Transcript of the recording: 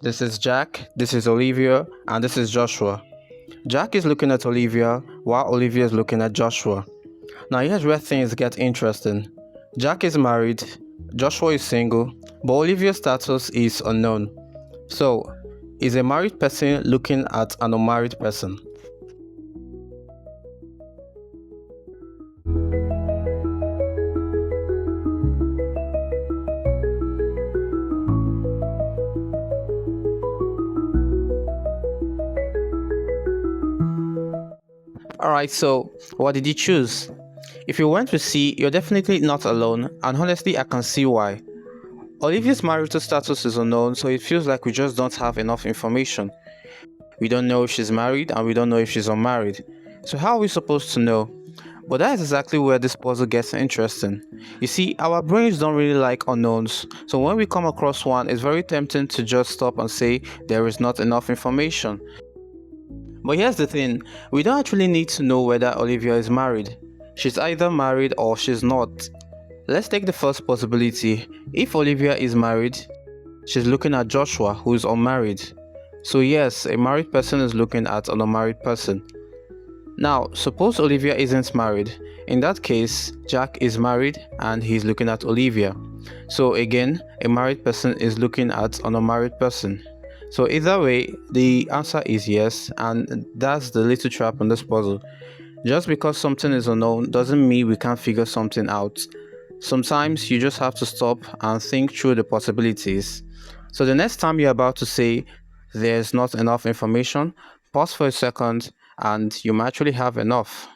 This is Jack, this is Olivia, and this is Joshua. Jack is looking at Olivia while Olivia is looking at Joshua. Now, here's where things get interesting. Jack is married, Joshua is single, but Olivia's status is unknown. So, is a married person looking at an unmarried person? Alright, so what did you choose? If you went to see, you're definitely not alone, and honestly, I can see why. Olivia's marital status is unknown, so it feels like we just don't have enough information. We don't know if she's married, and we don't know if she's unmarried. So, how are we supposed to know? But that is exactly where this puzzle gets interesting. You see, our brains don't really like unknowns, so when we come across one, it's very tempting to just stop and say there is not enough information. But here's the thing, we don't actually need to know whether Olivia is married. She's either married or she's not. Let's take the first possibility. If Olivia is married, she's looking at Joshua, who is unmarried. So yes, a married person is looking at an unmarried person. Now, suppose Olivia isn't married. In that case, Jack is married and he's looking at Olivia. So again, a married person is looking at an unmarried person. So either way, the answer is yes, and that's the little trap in this puzzle. Just because something is unknown doesn't mean we can't figure something out. Sometimes you just have to stop and think through the possibilities. So the next time you're about to say there's not enough information, pause for a second and you might actually have enough.